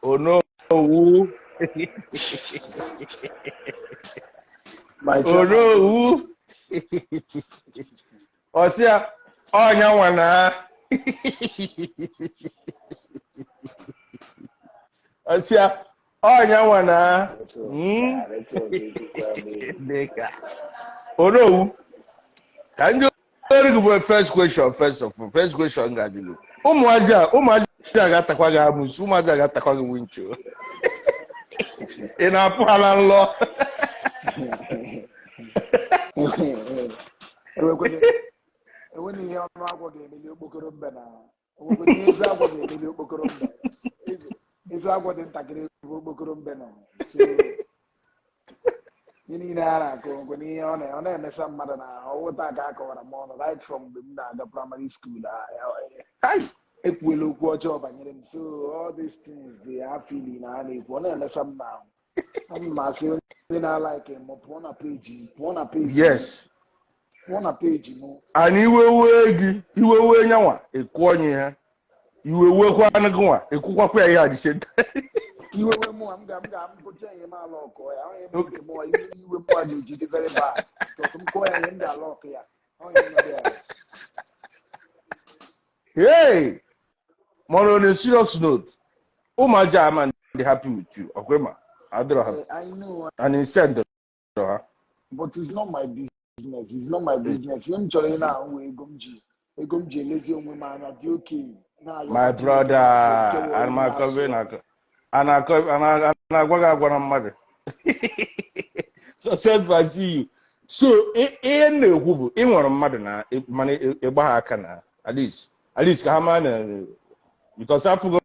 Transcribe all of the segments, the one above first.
Oh no. Oh no. Osia onya wana. Osia onya wana. Deka. Oh no. Can you go first question first of all? First question ngadilu. Umuaja ga-atakwa gị amụsụ, ụmụaja ga-atakwa gị wincho. Ị na-afụ ha na nlọ. Enweghị ihe ọnụ agwọ ga-emeli okpokoro mbe na enweghị ihe ezi agwọ ga-emeli okpokoro mbe. Ezi agwọ dị ntakịrị bụ okpokoro mbe nọ. Ihe niile a na-akụ nkwe n'ihe ọ na-emesa mmadụ na ọwụta ka a kọwara m ọnụ right from mgbe m na-aga primary school. Ekwuela okwu ọjọọ banyere m, so all these things they have feeling na na-ekwu ọ na-emesa m n'ahụ. I'm masị onye na-alaike m pụọ na peji Yes. Pụọ na peji m. Anyị iwewe gị iwewe nyanwa ekwu onye ha iwewekwa anụ gị nwa ekwukwakwa ya dị senta. Iwewe mụ m ga-abụcha ihe m ala ọkọ ya onye bụ nke mụ iwe mụ a ga-eji dị very bad because m kụọ ya ihe m ga-ala ọkụ ya onye nọdụ ya. Hey, more on a serious note, Umaja man they happy with you. Okay, ma, I know. And he said, but it's not my business. It's not my business. You enjoy now. We gomji lazy woman. Okay. My brother and my cousin and I go mother. So said by see you. So in the who in one mother na money a at least come on because I forgot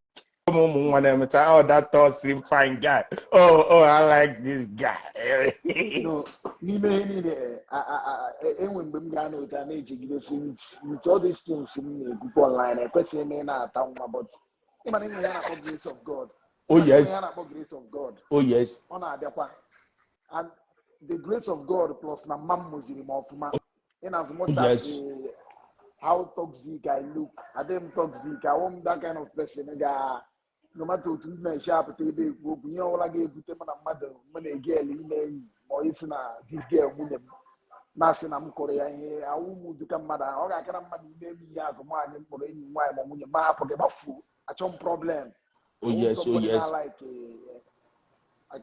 one that thought seem fine guy. Oh, I like this guy. No, me when we got no damage, with all these things in the online, I put him in a town about the grace of God. Oh, yes. Grace of God. Oh, yes. And the grace of God plus na mam Muslim of man. In as much as how toxic I look, I am toxic. I want that kind of person. No matter what you sharp to be, you know, like a good mother, when a girl in or if not this girl woman. Nothing I'm Korean here. I won't become mother. Or I can't name me as one for any why when you map of the buffalo. A chum problem. Oh, yes, oh, yes. Like I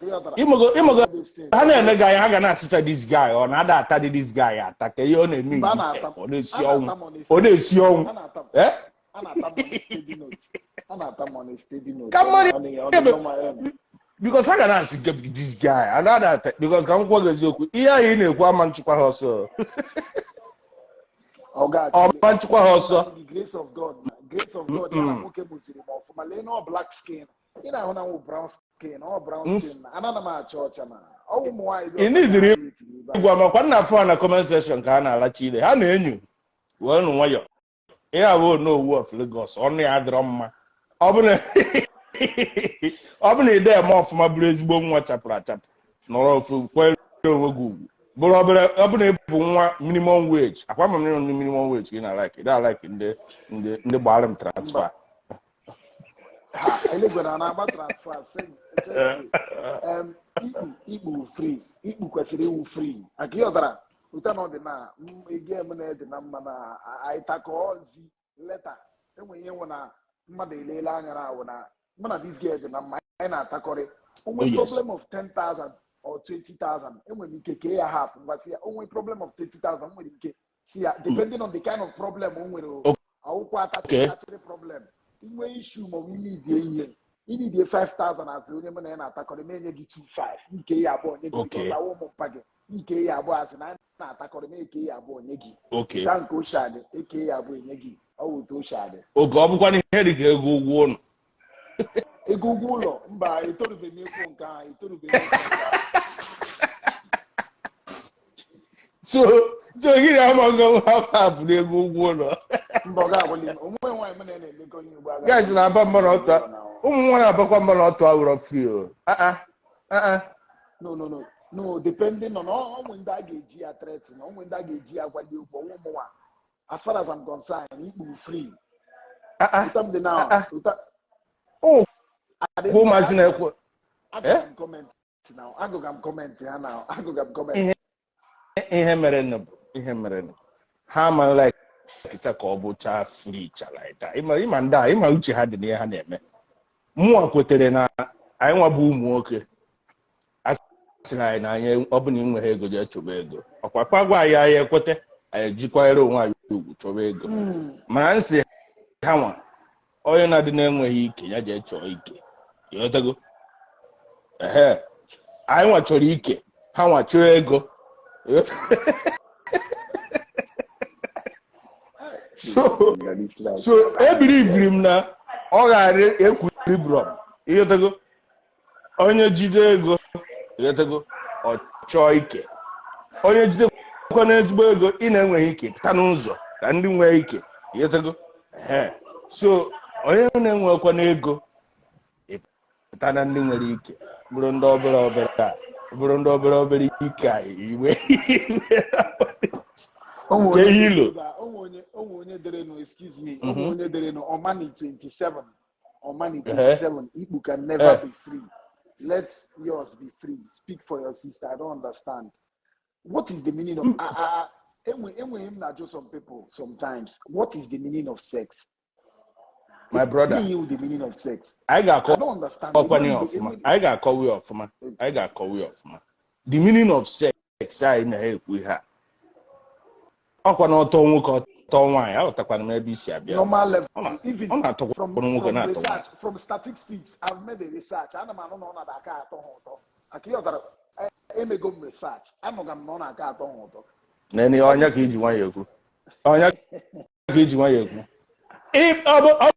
guy I gonna assist this guy or another attack this guy attack you on me for this young for this young eh come on because I gonna ask this guy another because come go eziokwu ihe anyị na-ekwu ama nchukwa ha ọsọ ọma nchukwa ha ọsọ grace of God ya nwoke bụziri ma ọfụma lee no black skin ị na-ahụ na brown skin or brown skin ana m achọ ọcha na ọwụ ụmụ nwaanyị ịnidiri igwe makwa nna afọ na comment section ka ha na-alachi ile ha na-enyo were nụ nwayọ ihe abụọ n'owu of Lagos ọnụ ya adịrọ mma ọ bụ na ide eme ọfụma bụrụ ezigbo nwa chapụrụ achapụ nọrọ ofu kwere onwe gị ugwu bụrụ ọ bụ na ebu nwa minimum wage akwa ma minimum wage gị na like ịda like ndị gbara m transfer elegwara na-agba transfer ikpu free ikpu kwesịrị iwu free aka ihe ọbara ụta na ọdịna ige m na-ede na mma na aitakọzi leta enwe ihe nwe na mmadụ eleele anya na awụ na mụ na this girl dị na mma anyị na-atakọrị onwe problem of 10,000 or 20,000 enwere ike kee ya half ngwasị ya onwe problem of 20,000 nwere ike si ya depending on the kind of problem o nwere akwụkwọ atachịrị problem inwe issue ma ọ bụ inidie 5,000 asị onye mụ na ya na-atakọrị ma enye gị 2,500 nke ya abụọ nye gị because awụ ụmụ mpa gị nke ya abụọ asị na na-atakọrị ma eke ya abụọ nye gị ka nke ochie adị eke ya abụọ enye gị ọ wụ otu ochie adị oge ọ bụkwa ihe dị ka ego ụgwọ ụlọ ego ụgwọ ụlọ mba etorubeghị ekwu nke ahụ etorubeghị so gịnị amaghị ha bụrụ ego ụgwọ ụlọ mba ọ ga-agwali onwe nwaanyị m na-emekọ ihe ugbo aga guys na-aba mba n'ọtụ ụmụ nwaanyị abakwa mba n'ọtụ awụrọ fri no depending on onwe ndị a ga-eji ya threaten na onwe ndị a ga-eji ya gwali okwu ọnwụ ụmụnwa as far as I'm concerned ikpuru free Who must know? I comment now. I go comment now. I go comment. Ihe mere ha ma like kita ka ọ bụcha free like that. Ịma ndị ịma uche ha dị n'ihe ha na-eme. Mụọ kwetere na anyị nwa bụ ụmụ nwoke. Asị na anyị ọ bụ na inwe ha ego je chọba ego. Ọkwa kpagwa anyị ekwete anyị jikwanyere onwe anyị ugwu chọba ego. Mana nsị ha nwa onye na-adị na-enweghị ike ya je chọọ ike. Ịghọtago? Anyị nwa chọrọ ike, ha nwa chọọ ego. So ebiri m na ọ ghara ekwilibrum. Ịghọtago? Onye jide ego, ịghọtago, ọ chọọ ike. Onye jidekwa n'ezigbo ego ị na-enweghị ike pụta n'ụzọ ka ndị nwee ike. Ịghọtago? So onye na-enwekwa n'ego pụta na ndị nwere ike bụrụ ndị obere a bụrụ ndị obere ike a iwe onye dere no, excuse me, onye dere no, Omani 27 Igbo can never be free. Let yours be free. Speak for your sister. I don't understand. What is the meaning of him not just some people sometimes. What is the meaning of sex? My brother, the meaning of sex. I don't understand. I got call you off, man. The meaning of sex, I know we have. Normal level. Even from statistics, I've made a research. I don't know that I can't go research. I'm not going to Nene onya ka iji nwa ekwu. Onya ka iji nwa ekwu. If ọ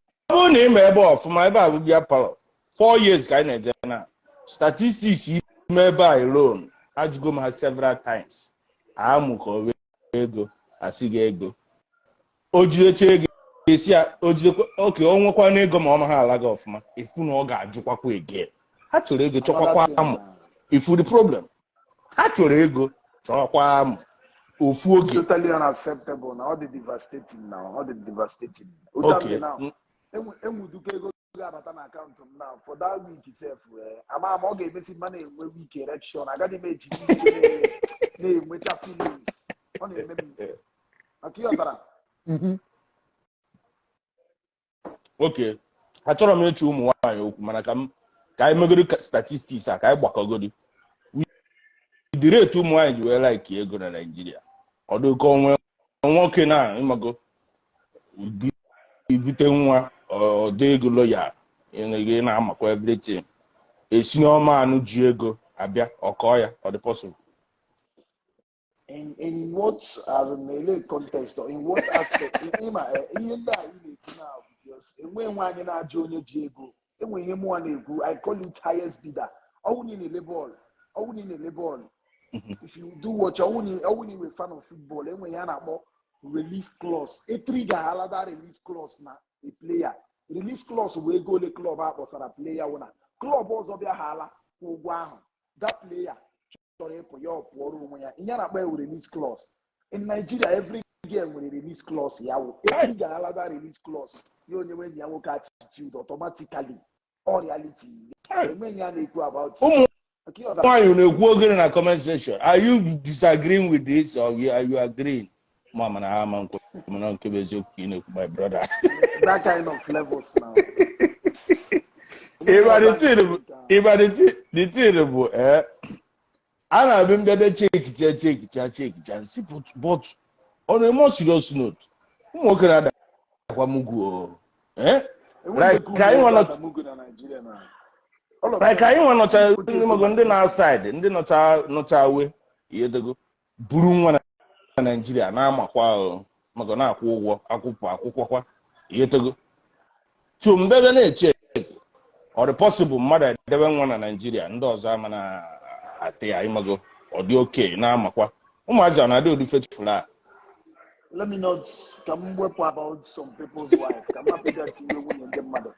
na ime ebe ọfụma ebe a bịa palo 4 years ka anyị na-eje na statistics ime ebe a alone ajụgo m ha several times. Amụ ka o ego asị gị ego. O jidecha ego esi o jidekwa oke o nwekwa na ego ma ọ ma ha ala gị ọfụma. Ifu na ọ ga-ajụkwakwa again. Ha chọrọ ego chọkwakwa amụ. Ifu the problem. Ha chọrọ ego chọrọkwa amụ. It's totally unacceptable now. All the devastating now. Okay. Now. Now for that week itself, I'm going to make money week erection. I got to make name which are feelings. Okay. Achọrọ m ịchụ ụmụ nwaanyị okwu mana ka anyị megoro statistics a ka anyị gbakọgodi. The rate ụmụ nwaanyị ji wee like ego na Nigeria. Ọ dịka onwe nwoke na ịmago ibute nwa ọdị ego lawyer ị na-amakwa everything. Esi n'ọma anụ ji ego abịa ọkọ ya ọ dị possible. In what context or in what aspect? Ihe ndị a ị na-ekwu now because enwe nwaanyị na-ajụ onye ji ego enwe ihe mụnwa na-ekwu I call it highest bidder. Ọwụ niile ball. If you do watch, I wouldn't be a fan of football. And when you have release clause, a trigger halada release clause na a player. Release clause will go the club out or a player winner. Club was of your hala who that player. Sorry for your poor room. In your release clause. In Nigeria, every game with a release clause, a trigger halada release clause. You only when you have attitude automatically or reality. When you know about it. Why you know in a comment section? Are you disagreeing with this or are you agreeing? Mama, my brother. That kind of levels now. The terrible, and I've been better check it and see, but on a more serious note, what can I do? Like, I want to Nigeria now. Like I want to ndị na outside ndị nọcha awe ihe dego buru nwa na Nigeria na-amakwa maka na-akwụ ụgwọ akwụkwọ kwa ihe dego so mbebe na-eche ọ dị possible mmadụ edebe nwa na Nigeria ndị ọzọ ama na ate ya imago ọ dị okay na-amakwa ụmụazị na dị faithful a. Let me not come about some people's wife. I'm not that you in the mother.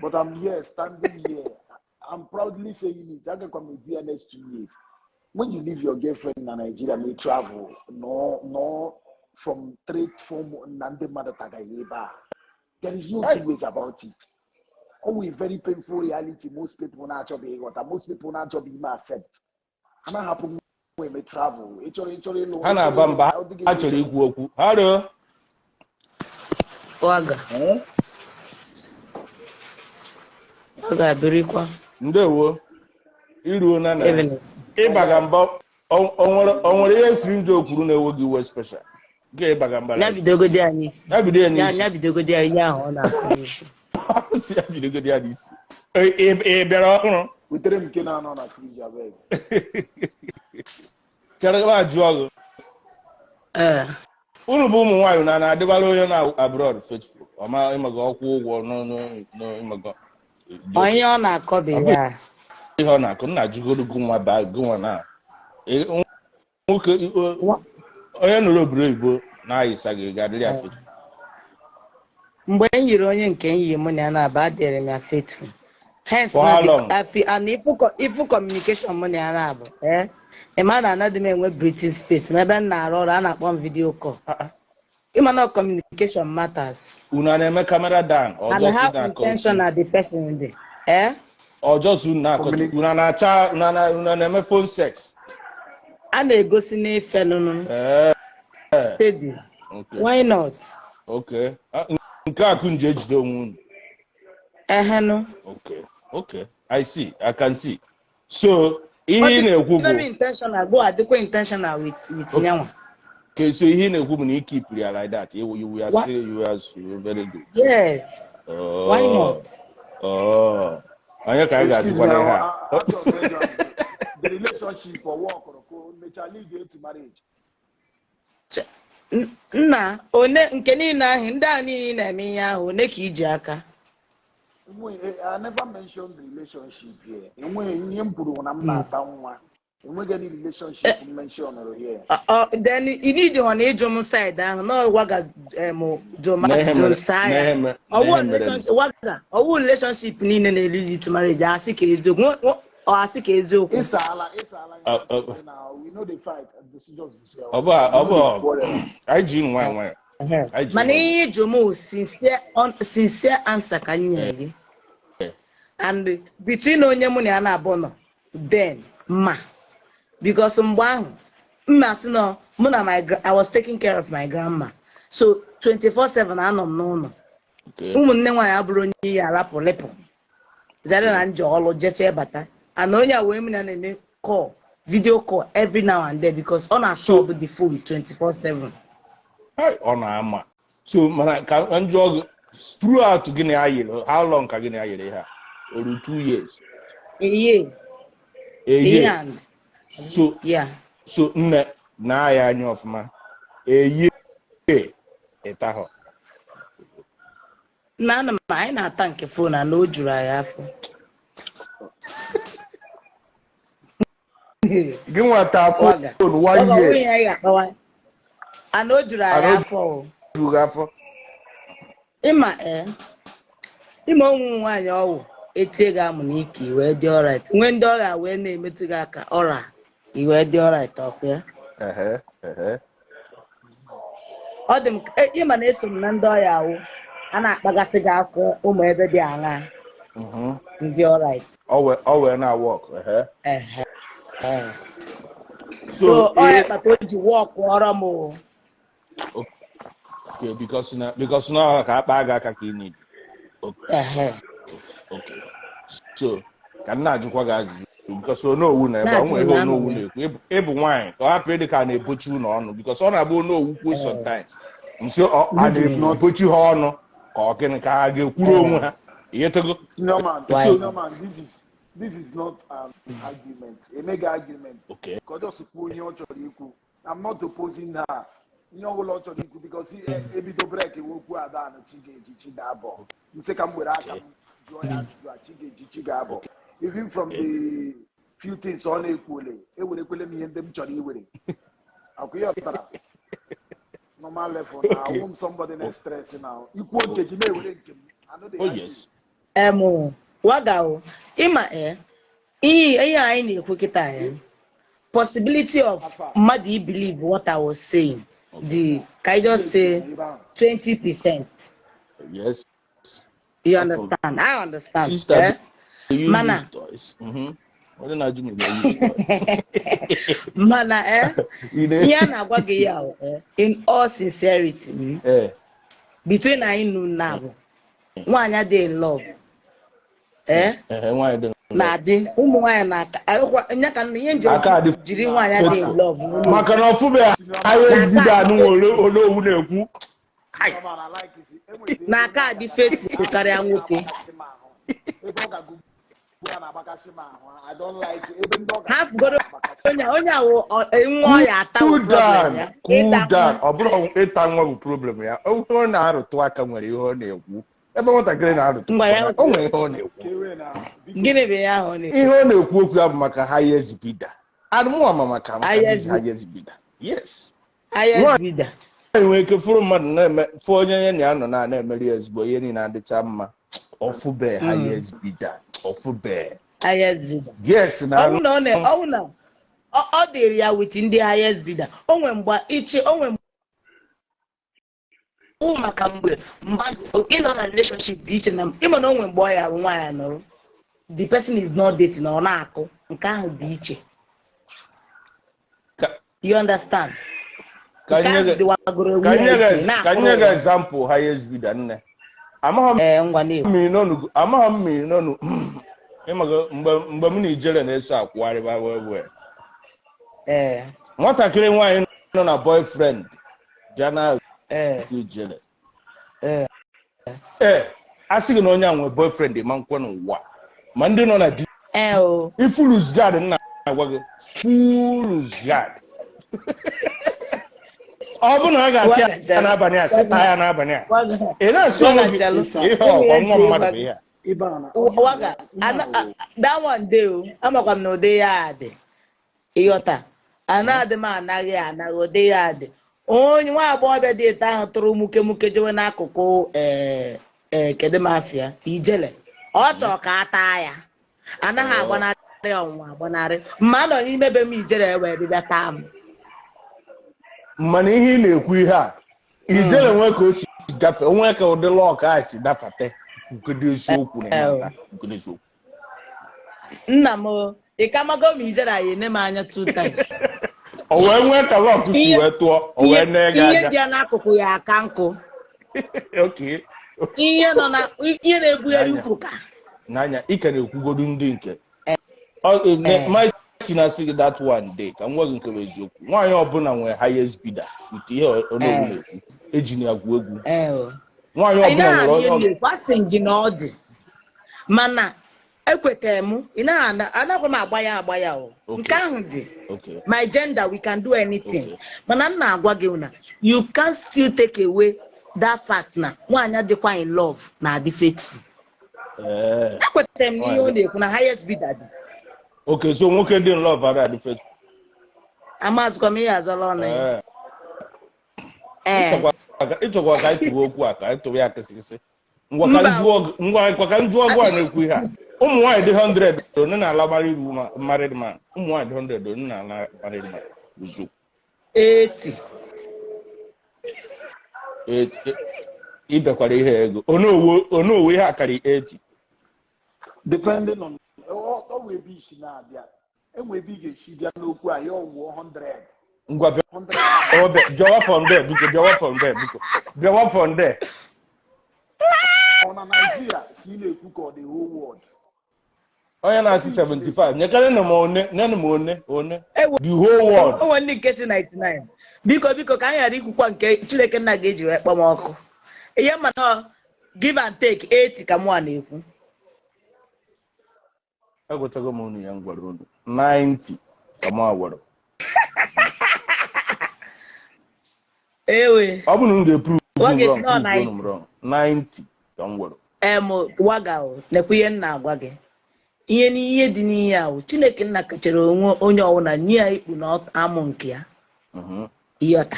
But I'm here, standing here. I'm proudly saying it. I can come here next 2 years. When you leave your girlfriend in Nigeria, may travel. No, from trade from Nande Mother Tagayeba. There is no two ways about it. always very painful reality. Most people not job what most people not job accept. And I happen when we travel. Hana Bamba, actually, hello. Waga. Waga birikwa. Ndewo. Iru na na. Evidence. Ịbagamba onwere ihe siri ndị okwuru na-ewo gị iwe special. Ge ịbagamba. Ya bidogodi anyị isi. Ya bido n'isi. Ya bidogodi anyị ahụ ọ na-akụ n'isi. Si ya bidogodi ya n'isi. Bịara ọhụrụ. Wetere m nke na-anọ na friji abeg. Chere ka ajụ ọgụ. Unu bụ ụmụ nwaanyị na-adịbara onye na abroad faithful. Ọma ịmaga ọkwụ ụgwọ n'ịmaga. Onye ọ na-akọbe ya. Ihe ọ na-akụ nna jụgoro gụnwa baa gụnwa na nwoke onye nụrụ obodo oyibo na-ayịsa gị ga-adịrị ya faithful. Mgbe m yiri onye nke m yi mụ na ya na-aba adịrị m ya faithful. Hence and ifu communication mụ na ya na-abụ ịma na anaghị m enwe breathing space ma ebe m na-arụ ọrụ a na-akpọ m video call. Ịma na communication matters. Una na-eme camera down or just have intention at the person in there. Or just una na-eme phone sex. A na-egosi n'ife nụnụ. Steady. Okay. Why not? Okay. Nke a kunje ejide onwe unu. No. Okay. I see. I can see. So, ihe na-ekwu bụ very intentional. Go adịkwa intentional with nyanwa. Okay, so ihe na-ekwu bụ na keep it like that. You are say you are very good. Yes. Why not? Onye ka anyị ga-ajụkwa na ha. The relationship or work or lead to marriage. Nna one nke niile ahụ ndị a niile na-eme ihe ahụ one ka iji aka. I never mentioned relationship here. Enweghị mpụrụ na m na-ata nwa. Enweghị any relationship mention here. Then you need to on age on side ahụ no waga John Saya. Owo relationship niile na-lead to marriage asị ka eziokwu. Asị ka eziokwu. Ịsaala now we know the fight and the decisions we say. I ji nwa. Mana ihe Jomo sincere answer ka nye gị. And between onye mụ na ya na-abụ nọ then because mgbe ahụ mma sị nọ mụ na I was taking care of my grandma. So 24/7 anọ m n'ụlọ. Ụmụnne nwaanyị abụrụ onye ihe arapụ lepụ. Zere na njọ ọlụ jeche bata. And onye a wee mụ na na-eme call, video call every now and then because ọ na-asọ the phone 24/7. Ọ na-ama. So mana ka njọ throughout gịnị ayịrị how long ka gịnị ayịrị ha? Or 2 years. A year. And so yeah. So nne na ya anya ọfụma. A year ịtahụ. Na ana m anyị na-ata nke phone na o juru anyị afọ. Gị nwata phone 1 year. And o juru anyị afọ. Juru afọ. Ịma ụmụ nwaanyị ọwụ etie gị amụ n'ike iwe dị alright. Nwe ndị ọrịa wee na-emetụ gị aka ọra iwe dị alright ọkụ ya. Ọ dị m ịma na eso m na ndị ọrịa awụ a na-akpagasị gị akwụ ụmụ ebe dị aṅa ndị alright. Ọ wee na-work. So ọ kpata o ji work ọrụ m. Okay, because now ka akpa aga aka ka ị need. Okay. So, ka nna ajụkwa gị ajụjụ because onowu na ebe onwe ihe onowu na-ekwu ịbụ nwaanyị ka ọ hapụ ịdị ka na-ebochi ụlọ ọnụ because ọ na-abụ onowu kwuo sometimes nso a na-ebochi ha ọnụ ka ọ gịnị ka ha ga-ekwuru onwe ha ihetego. This is not an argument, a mega argument. Okay. I'm not opposing her. Because ebido break ewoku ada na chige dabo. Nseka mwere aka joya chige gabo. Even from the few things on equally, ekwele mi ndem chori iwere. Akuya tara. Normal level now. I want somebody in stress now. Equal ke jine ewere nke. Oh yes. Wagao ima ihe anyị na-ekwu kịta ya possibility of mmadụ believe what I was saying. Can I just say 20%? Yes. You understand? I understand. Sister, you Mana. use toys. What did I do with toys? Mana, You know? yeah, na gwa gị ya, in all sincerity, between I and now, nwanyị dị in love. Nwanyị dị na dị ụmụ nwanyị na-aka nya ka ihe nji jiri nwanyị dị in love maka na ọfụbe highest bidder nwere owu na-ekwu na aka dị faithful karịa nwoke. ha fugoro onye ahụ nwa ya ata problem ya. Cool down. Ọ bụrụ ịta nwa bụ problem ya. Ọ na-arụtụ aka nwere ihe ọ na-ekwu. Ebe nwatakịrị na-arụtụ o nwere ihe ọ na-ekwu. Gịnị bụ ya ahụ na-ekwu? Ihe ọ na-ekwu okwu ya bụ maka highest bidder. Adụmụ ama maka highest bidder. Yes. Highest bidder. Nwere ike fụrụ mmadụ na-eme fụ onye ya na ya nọ na-emeri ezigbo ihe niile adịcha mma. Ọfụbe highest bidder. Ọfụbe. Highest bidder. Yes na ọ dịrị ya with ndị highest bidder. O nwere mgbe maka mgbe mmadụ ịnọ na relationship dị iche na ịma na o nwere mgbe ọ ya bụ nwaanyị nọrọ the person is not dating ọ na-akụ nke ahụ dị iche. You understand? Ka nye ga example highest bidder nne. Amaghị m mmiri n'ọnụ ịmaga mgbe m na ijere na-eso akwụgharịba wee nwatakịrị nwaanyị nọ na boyfriend bịa na ijere a sị gị na onye a nwere boyfriend ma nkwe n'ụwa ma ndị nọ na di ifulus gad nna agwa gị fulus gad ọ bụ na a ga-atị ya n'abalị a sịta ya n'abalị a ị na-asị ọnụ gị ihe ọkwa nwa mmadụ bụ ihe a waga that one day amakwa m na ụdị ya dị ịghọta anaghị m anaghị ụdị ya dị onye nwa agbọghọbịa dị eto ahụ tụrụ muke jewe n'akụkụ kedu mafia ijele ọ chọrọ ka a taa ya anaghị agbanarị ọnwụnwa agbanarị mma nọ n'ime be m ijele wee bịa taa m. Mana ihe ị na-ekwu ihe a ijele nwee ka o si gafe onwe ka ụdị lọọ ka a si dafate nkụdị eziokwu na nna m ị ka mago m ijere anyị ene m anya 2 times. O wee nwee ka lọọkụ si wee tụọ o wee na-ege anya ihe dị ya n'akụkụ ya aka nkụ ihe na-ebugharị ukwu ka n'anya ike na-ekwugodu ndị nke si na asị gị that one day ka m gwa gị nke bụ eziokwu nwaanyị ọbụla nwere highest bidder nke ihe ọnọgwu na-ekwu eji na agwụ egwu nwaanyị ọbụla nwere onye asị gị na ọ dị mana ekwetara m anaghị m agba ya nke ahụ dị my gender we can do anything mana m na-agwa gị na you can still take away that fact na nwaanyị dịkwa in love na adị faithful. Ekwetara m n'ihe ọ na-ekwu na highest bidder dị. Okay, so nwoke dị in love ara adị faithful. Amazụkwa m ihe azọla ọnụ ya. Ịchọkwa ka anyị tụwa okwu a ka anyị tụwa ya kịsịkịsị ngwa ka njụ ọgụ a na-ekwu ihe a ụmụ nwaanyị dị 100 onye na-ala married man ụmụ nwaanyị dị 100 onye na-ala married man uzu 80 ibekwara ihe ego onowu ihe akarị 80 depending on ọ wee bi isi na-abịa enwe ebe ị ga-esi bịa n'okwu a ya ọwụọ 100 ngwa bịawa from there biko bịawa from there ọ na Nigeria ka ị na-ekwu ka ọ dị whole world onye na-asị 75 nyekarị na m one the whole world onwe ndị nke si 99 biko ka anyị ghara ikwukwa nke Chineke nna ga-eji wee kpọm ọkụ ihe mana give and take 80 ka mụ a na-ekwu. Agwatago m unu ya ngwara unu 90 ka mụ agwara ewe ọ bụ na m ga-epru 90 ka m gwara waga nekwu ihe nna agwa gị ihe n'ihe dị n'ihe ahụ Chineke nna kechere onwe onye ọwụna nye ya ikpu na amụ nke ya ịghọta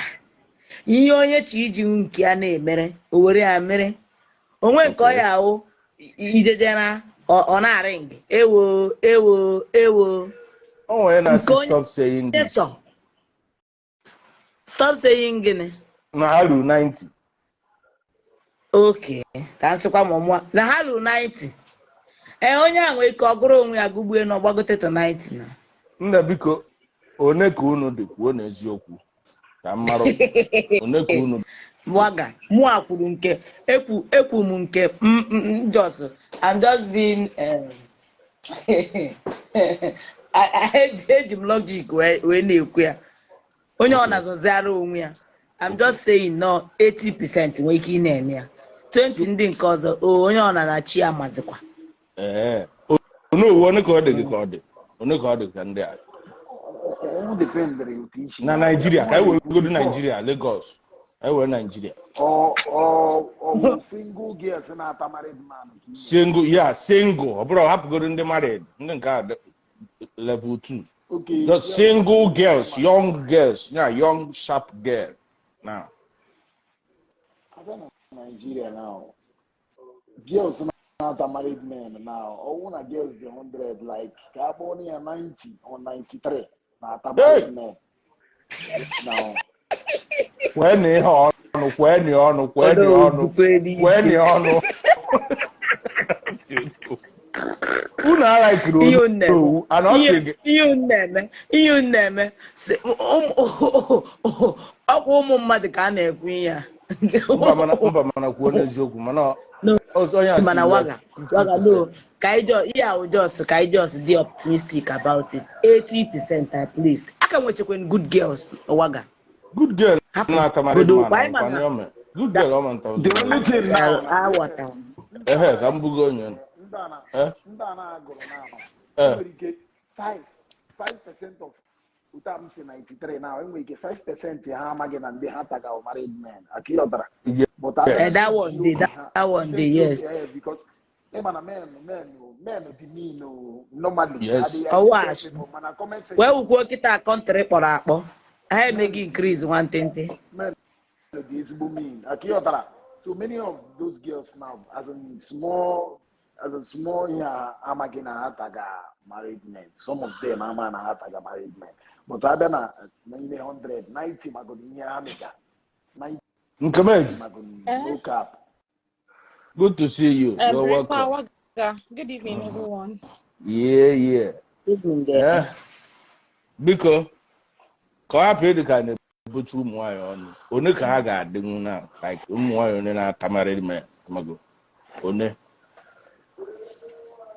ihe onye chi iji nke ya na-emere o were ya mere onwe nke ọ ya ahụ ijejera ọ na-arị gị ewo onwe na stop saying this stop saying gịnị na ha ruru 90 Okay, ka nsịkwa ma ọmụa na ha lụrụ 90. Onye a nwere ike ọ gụrụ onwe ya gụgbue na ọgbagote to 90 na. Nna biko one ka unu dị kwuo n'eziokwu ka mmarụ one ka unu Waga mụ akwuru nke ekwu m nke just I'm just being eji m logic wee na-ekwu ya. Onye ọ na-azọziara onwe ya. I'm just saying no 80% nwere ike ị na-eme ya. 20 ndị nke ọzọ onye ọ na chi amazikwa. one ka ọ dị gị ka ọ dị one ka ọ dị ka ndị a na Nigeria ka anyị were Nigeria Lagos anyị were Nigeria single girls na-ata married man single ọ bụrụ hapụgoro ndị married ndị nke a level 2 the single girls young girls young sharp girl now Nigeria now girls not a married men now. All one girls the 100 like Carboni 90 or 93. Not a married men. Now. When you on. Una like you name. Ụmụ mmadụ ka a na-ekwu ya. Mba mana kwuo n'eziokwu mana mana waga no ka I just be optimistic about it 80% at least I can watch when good girls waga good girl na tamari man good girl o man the only thing now I water ka mbugo onye ndana agụrụ now we get 5% of utam si 93 now we get 5% ha amaghị na ndị ha taga married men akiyotara. But that one day, yes. Because men demean normally. Yes. Well, we work it a country for akpo. I make increase 120. Men is booming. So many of those girls now, as a small amagina hataga married men. Some of them amana hataga married men. But other than 990 magoniya amiga. Good to see you. You're welcome. Good evening, everyone. Yeah. Evening there. Because ka hapụ dị ka na-ebutu ụmụ nwanyị ọnụ. One ka ha ga-adịnwu na like ụmụ nwanyị one na-atamarị me mago. One.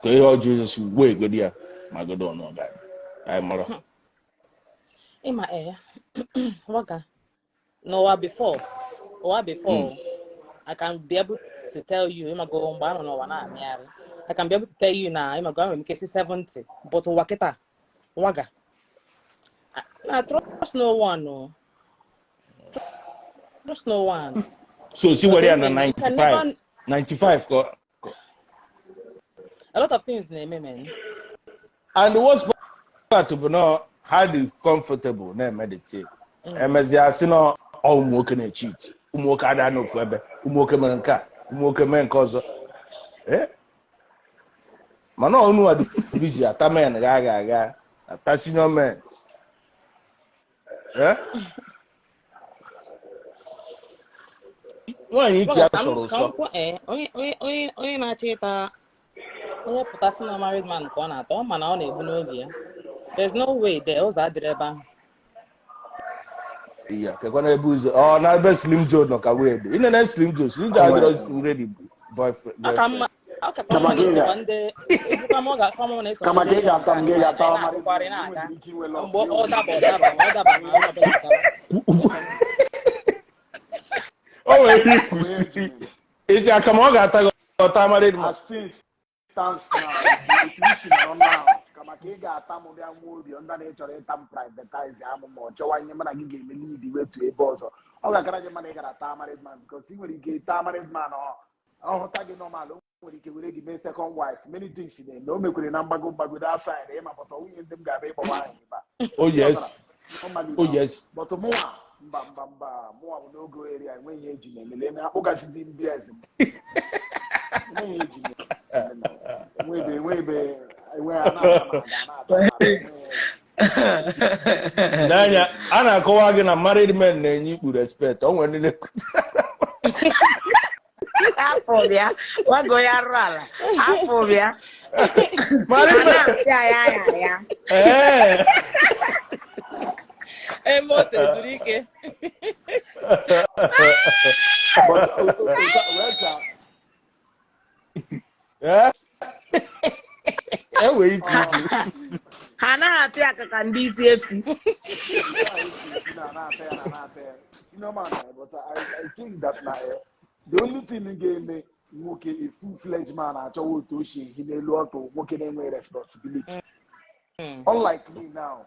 Ka ihe ọjọọ si ugbo egodi ya magodo ọnụ ọga. Anyị mara. Ima waga. No, before, I can be able to tell you, I can be able to tell you now, I'm going to 70, but waketa, waga. I trust no one, no. Trust no one. So, see what you're 95. 95. A lot of things, man. And what's part to know highly comfortable, meditate. Emezia all nwoke na-cheat ụmụ nwoke ada n'ofu ebe ụmụ nwoke mere nke a ụmụ nwoke mee nke ọzọ mana ọnụ a busy ata men ga ata senior men nwaanyị ike a sọrọ ụsọ onye na-achọ ịta onye pụtasị na married man ka ọ na-atọ mana ọ na-egbu n'oge ya there's no way there ụzọ adịrị ebe ahụ. Yeah, kekwana ebuzo. Oh, na be Slim Joe no ka we do. Ine na Slim Joe, Slim Joe adịrọ ready boyfriend. Akama one day, kama ga na eso. Kama ga atam ga ata mari na aga. Mgbe ọ daba na o we ikusi. Ezi akama ọ ga-ata ọta mari ma. Stands now. Kama ga ata mo bia nwobi onda na chọrọ ịtam privatize amụma ọchọwanye mana gị ga-eme lead wetu ebe ọzọ ọ ga-akara gị mana ị gara ata married man because ị nwere ike taa married man ọ hụta gị normal o nwere ike were gị mee second wife many things na o mekwere na mgbagodo outside ịma pụta nwunye ndị m ga-abịa ịkpọ nwaanyị ba oh yes but mụnwa mba mụnwa bụ n'oge area enweghị ihe eji na-emele eme akpụgachi ndị eze m enweghị eji enwebe n'anya a na-akọwa gị na married men na-enye ikpu respect o nwere ndị Apobia, wago ya rala. Apobia. Marina. Ya. Eh. Emote zurike. But where's Eh. Wait. Ha anaghị atụ ya ka ndị isi efi. But I think that the only thing game nwoke a full-fledged man achọwa otu o si ehi n'elu ọtụ nwoke na-enwe responsibility. Unlike me now,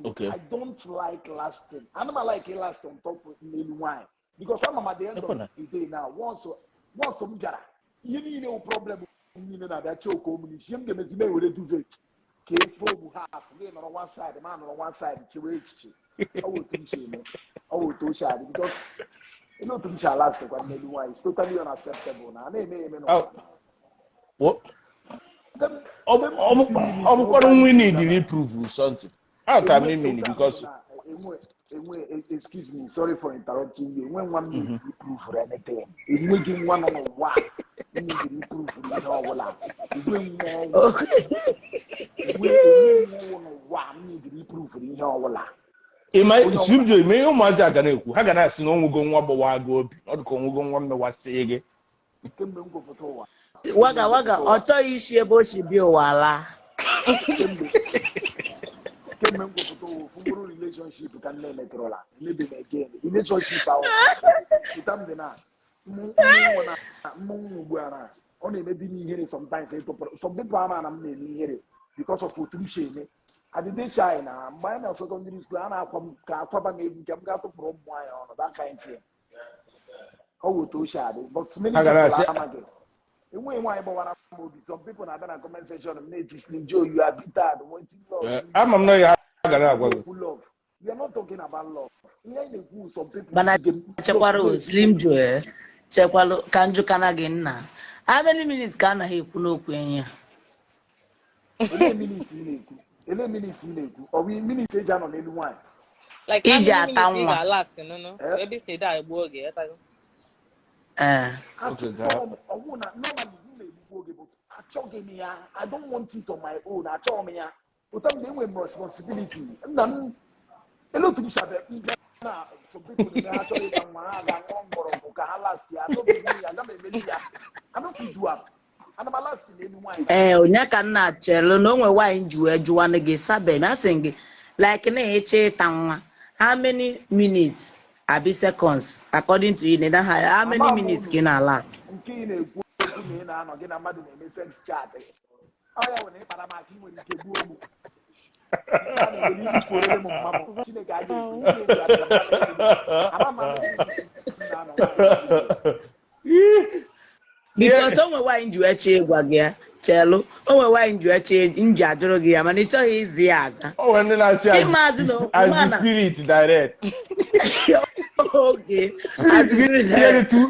Okay. I don't like lasting. I don't like a last on top of n'elu wine because I'm at the end of the day now. Once I'm jara, you need no problem. You know that choke community. I'm going to be able to do it. K4 half, again on one side, the man on one side, Chiwechi. I will teach you. I will teach you because you know to be last one n'elu wine. It's totally unacceptable now. What? We need to improve something. How can we mean because excuse me, sorry for interrupting you. When one need to improve for anything, if we give one on one, we need to improve for the whole lot. If we one need to improve for the whole lot. Slim Joy, me o mazi aga na-ekwu ha ga na-asị na onwugo nwa gbawa aga obi ọ dị ka onwugo nwa mmewasị gị Kemgbe m gụpụta ụwa. Waga, ọ chọghị isi ebe o si bịa ụwa laa. Kemgbe m gụpụta ụwa ofu relationship ka nne emetụrụla maybe again relationship ahụ ụta m dị na mmụnwụ ugbu a na ọ na-emebi m ihere sometimes some people ama na m na-eme ihere because of otu m si eme adịdị shy na mgbe anyị na secondary school a na-akwa m ka akwaba na egwu nke m ga-atụpụrụ ụmụ anyị ọnụ that kind thing ọ wụ otu o si adị but many people amaghị enweghị nwaanyị gbawara m obi some people na-abịa na comment section m na-eji Slim Joy you are bitter wanting love ama m na ya gara agwa gị love we are not talking about love ihe anyị na-ekwu some people Mana chekwara Slim Joy chekwalụ ka njụkana gị nna. How many minutes ka anaghị ekwu n'okwu enyi? ele minutes ị na-ekwu ọ bụ minutes eji anọ n'elu nwaanyị Like how Iji many ata minutes nwa. ga last no? Maybe stay there egbu oge etago. ọgwụ na normally m na-egbugbu oge but achọghị m ya I don't want it on my own achọghị m ya ụta m na-enwe m responsibility nna m ele otu m shabe mbịa na some people na ha chọrọ ịta nwa ha ga-aṅụọ mgbọrọgwụ ka ha last ya adọbeghị ya aga m emeli ya adọfidu a ana m last n'elu nwaanyị Onye ka nna chelụ na onwe nwaanyị ji wee jụwanụ gị sabe m asị gị like na-eche ịta nwa how many minutes abi seconds according to you na how many minutes gị na last? nke ị na-ekwu okwu na ị na-anọ gị na mmadụ na-eme sex chat ọ ya nwere ịkpara m aka ị nwere ike gbuo m a na-ere ibu forere m mma m Chineke a Because onwe nwaanyị ji wee chee ịgwa gị ya chelụ onwe nwaanyị ji wee chee nji ajụrụ gị ya mana ị chọghị izi ya aza o nwere ndị na-asị as the spirit direct oge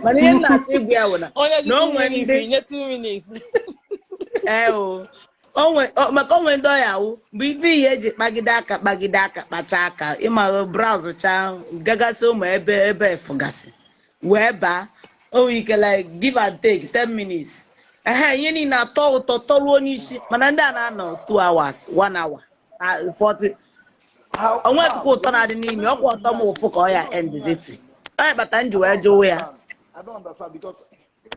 mana ihe na-asị ịgwa ya wụna Onye gị na 2 onwe minutes ndị nye 2 minutes. maka onwe ndị ọya wụ bụ ife ihe eji kpagide aka kpacha aka ịma braụzụ chaa gagasị ụmụ ebe efugasị wee baa onwe ike like give and take 10 minutes ihe niile atọ ụtọ tọruo n'isi mana ndị a na-anọ 2 hours 1 hour 40 onwe tukwu ụtọ na-adị n'ime ọkwa ọtọ m ụfụ ka ọ ya endiziti onye kpata nji wee jụwa ya I don't understand because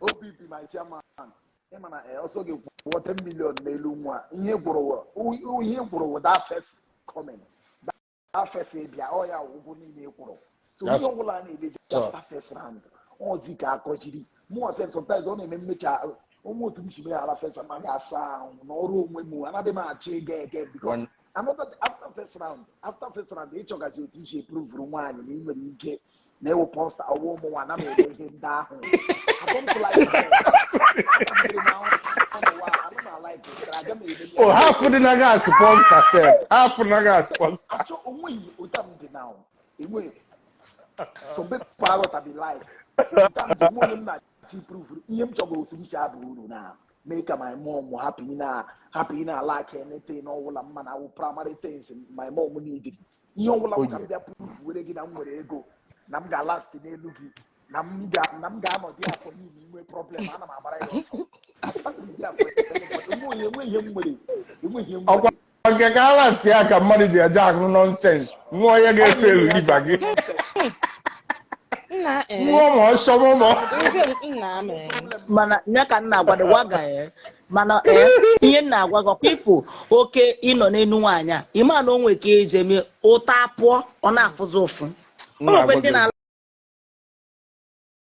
OPP my chairman ịmana ọsọ ga-ekwu 10 million n'elu nwa ihe gwụrụ that first comment that first bịa ọ ya ụgwọ niile kwụrụ so ihe ọbụla na-emeji after first round ozi ka akọjiri mụ ọsọ sometimes ọ na-eme mmecha ụmụ otu m si mee ala first round ma asa ahụ n'ọrụ onwe m anaghị m achọ ege because after first round ịchọgazi otu isi eprovuru nwaanyị na ị nwere ike na-ewu posta ọwụ ụmụ nwa na eme ihe ndị ahụ half dị na gas sponsor sef half na gas sponsor achọ onweghị ụta m dị na enweghị some people aghọtabi life ụta m dị nwunye m na-achị provuru ihe m chọgoro otu m si abụ uru na mee ka my mom happy na like anything ọwụla mma na awụ primary things my mom needed ihe ọwụla m ka m bịa prove were gị na m nwere ego na m ga-last n'elu gị na m ga-anọ dị afọ niile inwe problem ana m agbara ya ọsọ ọkwa nke ka alasị ya ka mmadụ ji eje ahụ nọnsens nwa onye ga-efe elu iba gị nwa ma ọsọ mụmụ mana nye ka nna agwa waga mana ihe nna agwa gị ọkwa ifo oke ịnọ n'elu nwaanyị a ịma na o nwere ka eje mee ụta pụọ ọ na-afụzi ụfụ.